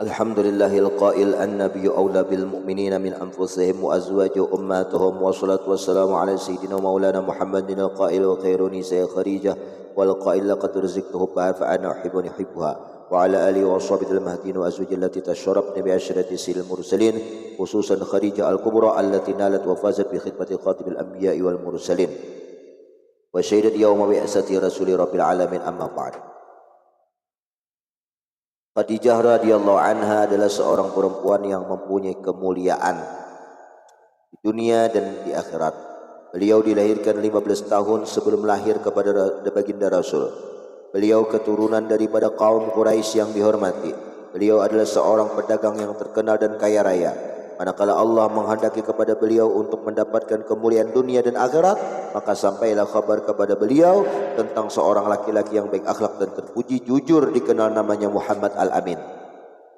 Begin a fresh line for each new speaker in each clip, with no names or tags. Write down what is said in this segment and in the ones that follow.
Alhamdulillahil qail an-nabiyyu awla bil mu'minina min anfusihim wa azwajuhum ummatuhum wa salatu wassalamu ala sayyidina maulana Muhammadin al-qail wa khairuni saya Khadijah wal qail laqad rizqtuhu fa ana uhibbuni hibbuha wa ala alihi wa sahbihi al-mahdin wa azwajil lati tasharrafna bi asyrati sil mursalin khususan Khadijah al-kubra allati nalat wa fazat bi khidmati khatibil anbiya'i wal mursalin wa syahidat yawma bi'asati rasuli rabbil alamin amma ba'd. Khadijah radhiyallahu anha adalah seorang perempuan yang mempunyai kemuliaan di dunia dan di akhirat. Beliau dilahirkan 15 tahun sebelum lahir kepada baginda Rasul. Beliau keturunan daripada kaum Quraisy yang dihormati. Beliau adalah seorang pedagang yang terkenal dan kaya raya. Manakala Allah menghendaki kepada beliau untuk mendapatkan kemuliaan dunia dan akhirat, maka sampailah kabar kepada beliau tentang seorang laki-laki yang baik akhlak dan terpuji, jujur, dikenal namanya Muhammad Al-Amin.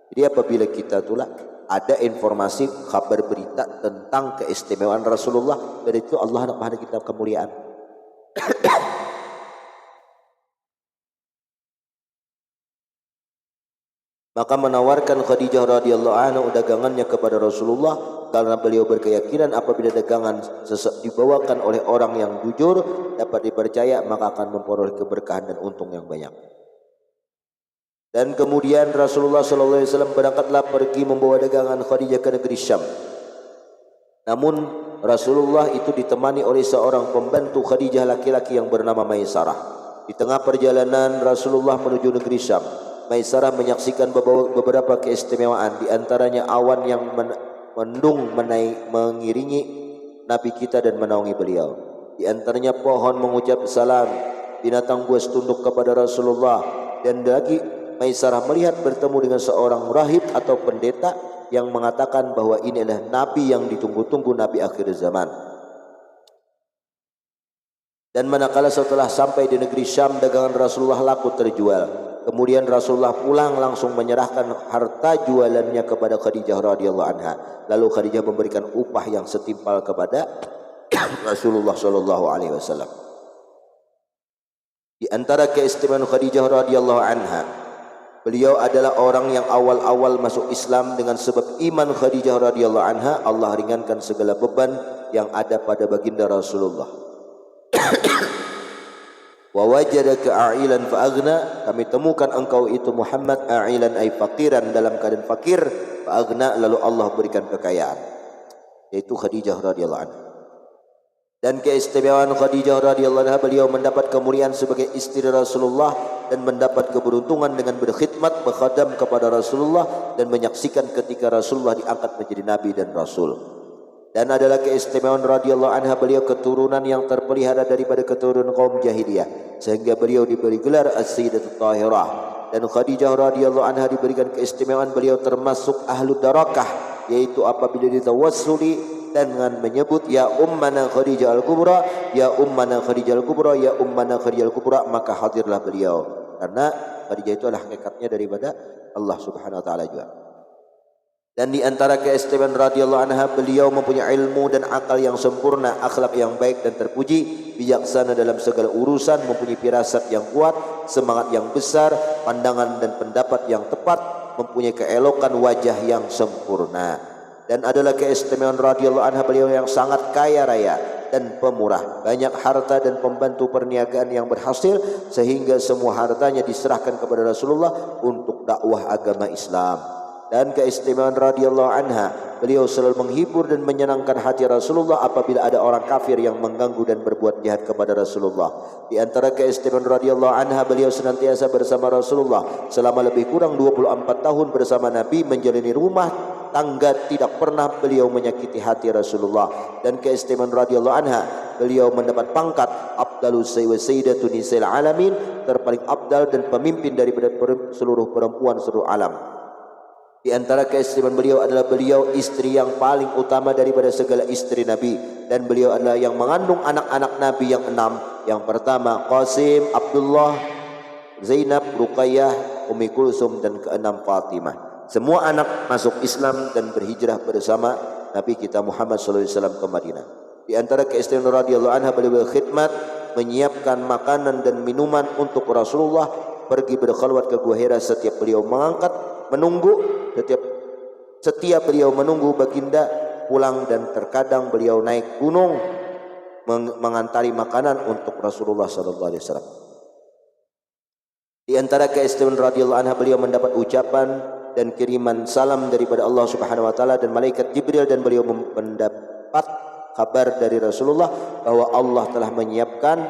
Jadi apabila kita itulah ada informasi, kabar, berita tentang keistimewaan Rasulullah, dari itu Allah nak menghadap kita kemuliaan. Maka menawarkan Khadijah radhiyallahu anha dagangannya kepada Rasulullah karena beliau berkeyakinan apabila dagangan dibawakan oleh orang yang jujur dapat dipercaya maka akan memperoleh keberkahan dan untung yang banyak. Dan kemudian Rasulullah sallallahu alaihi wasallam berangkatlah pergi membawa dagangan Khadijah ke negeri Syam. Namun Rasulullah itu ditemani oleh seorang pembantu Khadijah laki-laki yang bernama Maisarah. Di tengah perjalanan Rasulullah menuju negeri Syam, Maisarah menyaksikan beberapa keistimewaan, di antaranya awan yang mendung mengiringi Nabi kita dan menaungi beliau. Di antaranya pohon mengucap salam, binatang buas tunduk kepada Rasulullah, dan lagi Maisarah melihat bertemu dengan seorang rahib atau pendeta yang mengatakan bahwa ini adalah Nabi yang ditunggu-tunggu, Nabi akhir zaman. Dan manakala setelah sampai di negeri Syam, dagangan Rasulullah laku terjual. Kemudian Rasulullah pulang langsung menyerahkan harta jualannya kepada Khadijah radhiyallahu anha. Lalu Khadijah memberikan upah yang setimpal kepada Rasulullah sallallahu alaihi wasallam. Di antara keistimewaan Khadijah radhiyallahu anha, beliau adalah orang yang awal-awal masuk Islam. Dengan sebab iman Khadijah radhiyallahu anha, Allah ringankan segala beban yang ada pada baginda Rasulullah. Wa wajadaka a'ilan fa aghna, kami temukan engkau itu Muhammad a'ilan ay faqiran, dalam keadaan fakir, fa aghna, lalu Allah berikan kekayaan, yaitu Khadijah radhiyallahu anha. Dan keistimewaan Khadijah radhiyallahu anha, beliau mendapat kemuliaan sebagai istri Rasulullah dan mendapat keberuntungan dengan berkhidmat berkhadam kepada Rasulullah dan menyaksikan ketika Rasulullah diangkat menjadi nabi dan rasul. Dan adalah keistimewaan radhiyallahu anha, beliau keturunan yang terpelihara daripada keturunan kaum jahiliyah, sehingga beliau diberi gelar As-Sayyidatut Tahirah. Dan Khadijah radhiyallahu anha diberikan keistimewaan beliau termasuk ahlu darakah, yaitu apabila ditawassuli dengan menyebut ya ummana Khadijah al-Kubra, ya ummana Khadijah al-Kubra, ya ummana Khadijah al-Kubra, maka hadirlah beliau, karena Khadijah itu adalah hakikatnya daripada Allah Subhanahu wa taala juga. Dan di antara keistimewaan radhiyallahu anha, beliau mempunyai ilmu dan akal yang sempurna, akhlak yang baik dan terpuji, bijaksana dalam segala urusan, mempunyai firasat yang kuat, semangat yang besar, pandangan dan pendapat yang tepat, mempunyai keelokan wajah yang sempurna. Dan adalah keistimewaan radhiyallahu anha, beliau yang sangat kaya raya dan pemurah, banyak harta dan pembantu perniagaan yang berhasil, sehingga semua hartanya diserahkan kepada Rasulullah untuk dakwah agama Islam. Dan keistimewaan radhiyallahu anha, beliau selalu menghibur dan menyenangkan hati Rasulullah apabila ada orang kafir yang mengganggu dan berbuat jahat kepada Rasulullah. Di antara keistimewaan radhiyallahu anha, beliau senantiasa bersama Rasulullah selama lebih kurang 24 tahun bersama Nabi, menjalani rumah tangga, tidak pernah beliau menyakiti hati Rasulullah. Dan keistimewaan radhiyallahu anha, beliau mendapat pangkat Abdalus Sayyidatun Nisa'il Alamin, terpaling abdal dan pemimpin daripada seluruh perempuan seluruh alam. Di antara keistimewaan beliau adalah beliau istri yang paling utama daripada segala istri Nabi, dan beliau adalah yang mengandung anak-anak Nabi yang 6. Yang pertama Qasim, Abdullah, Zainab, Ruqayyah, Ummi Kulsum, dan ke-6 Fatimah. Semua anak masuk Islam dan berhijrah bersama Nabi kita Muhammad sallallahu alaihi wasallam ke Madinah. Di antara keistimewaan radhiyallahu anha, beliau berkhidmat, menyiapkan makanan dan minuman untuk Rasulullah, pergi berkhalwat ke Gua Hira setiap beliau mengangkat menunggu, setiap beliau menunggu baginda pulang, dan terkadang beliau naik gunung mengantari makanan untuk Rasulullah sallallahu alaihi wasallam. Di antara keistimewaan radhiyallahu anha, beliau mendapat ucapan dan kiriman salam daripada Allah Subhanahu wa taala dan malaikat Jibril, dan beliau mendapat kabar dari Rasulullah bahwa Allah telah menyediakan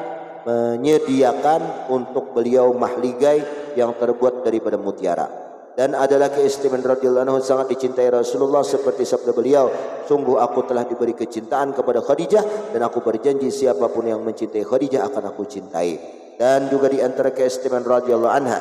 untuk beliau mahligai yang terbuat daripada mutiara. Dan adalah keistimewaan radhiyallahu anhu sangat dicintai Rasulullah, seperti sabda beliau, sungguh aku telah diberi kecintaan kepada Khadijah dan aku berjanji siapapun yang mencintai Khadijah akan aku cintai. Dan juga di antara keistimewaan radhiyallahu anha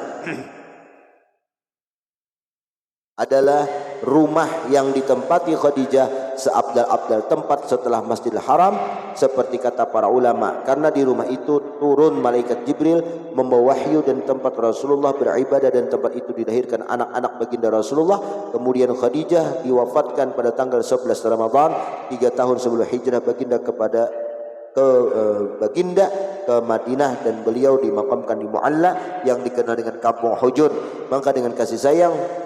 adalah rumah yang ditempati Khadijah seabdal-abdal tempat setelah Masjidil Haram, seperti kata para ulama, karena di rumah itu turun malaikat Jibril membawa wahyu, dan tempat Rasulullah beribadah, dan tempat itu dilahirkan anak-anak baginda Rasulullah. Kemudian Khadijah diwafatkan pada tanggal 11 Ramadan 3 tahun sebelum hijrah baginda ke Madinah, dan beliau dimakamkan di Mu'alla yang dikenal dengan Kampung Hujun. Maka dengan kasih sayang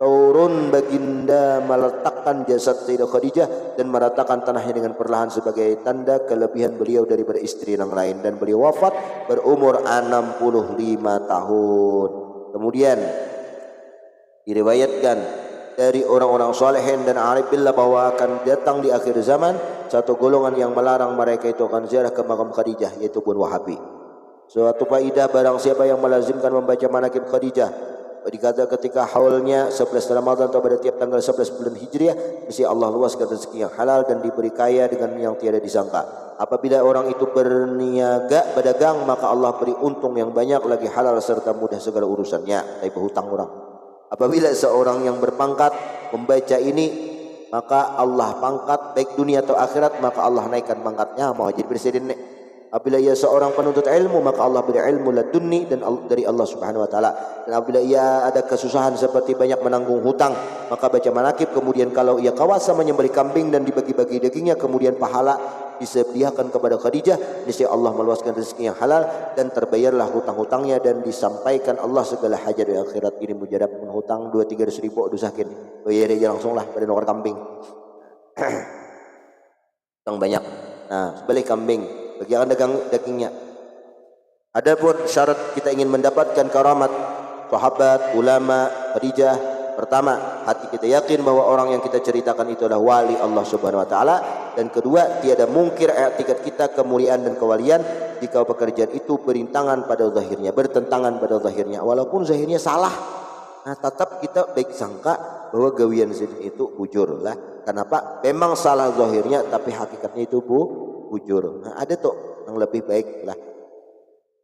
turun baginda meletakkan jasad Sayyidah Khadijah dan meratakan tanahnya dengan perlahan sebagai tanda kelebihan beliau daripada istri yang lain, dan beliau wafat berumur 65 tahun. Kemudian diriwayatkan dari orang-orang salihin dan arif billah bahwa akan datang di akhir zaman satu golongan yang melarang mereka itu akan ziarah ke makam Khadijah, yaitu pun Wahabi. Suatu faidah, barang siapa yang melazimkan membaca manaqib Khadijah dikata ketika haulnya 11 Ramadan atau pada tiap tanggal 11 bulan Hijriah, mesti Allah luaskan rezeki yang halal dan diberi kaya dengan yang tiada disangka. Apabila orang itu berniaga berdagang, maka Allah beri untung yang banyak lagi halal serta mudah segala urusannya. Tapi berhutang orang. Apabila seorang yang berpangkat membaca ini, maka Allah pangkat baik dunia atau akhirat, maka Allah naikkan pangkatnya, mau jadi presiden nih. Apabila ia seorang penuntut ilmu, maka Allah beri ilmu ladunni dan dari Allah Subhanahu wa taala. Dan apabila ia ada kesusahan seperti banyak menanggung hutang, maka baca manaqib. Kemudian kalau ia kawasa menyembelih kambing dan dibagi-bagi dagingnya, kemudian pahala disediakan kepada Khadijah, niscaya Allah meluaskan rezeki yang halal dan terbayarlah hutang-hutangnya, dan disampaikan Allah segala hajat di akhirat. Ini mujarab menghutang 2-3 ribu dosakin, bayar aja langsung lah pada nomor kambing. Hutang banyak. Nah, sembelih kambing, bagikan dagingnya. Adapun syarat kita ingin mendapatkan karamat sahabat, ulama, Khadijah, pertama, hati kita yakin bahwa orang yang kita ceritakan itu adalah wali Allah Subhanahu wa taala, dan kedua, tiada mungkir i'tikad kita kemuliaan dan kewalian jika pekerjaan itu bertentangan pada zahirnya, walaupun zahirnya salah. Nah, tetap kita baik sangka bahwa gawian itu bujur lah. Kenapa? Memang salah zahirnya tapi hakikatnya itu bujur. Nah, ada tuh yang lebih baik lah.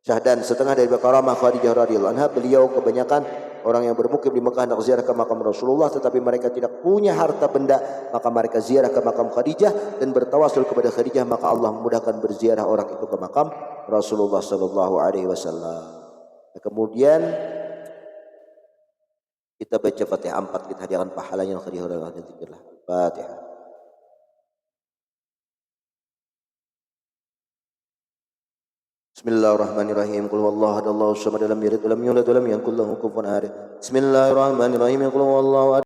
Dan setengah dari karamah Khadijah radhiyallahu anha, beliau kebanyakan orang yang bermukim di Mekah hendak ziarah ke makam Rasulullah, tetapi mereka tidak punya harta benda, maka mereka ziarah ke makam Khadijah dan bertawasul kepada Khadijah, maka Allah memudahkan berziarah orang itu ke makam Rasulullah sallallahu alaihi wasallam. Kemudian kita baca Fatihah 4, kita hadiahkan pahalanya Khadijah radhiyallahu anha. Fatihah. Bismillahirrahmanirrahim. Qul huwallahu ahad, Allahu samad, lam yalid walam yulad walam yakul lahu kufuwan ahad. Bismillahirrahmanirrahim. Qul huwallahu ahad.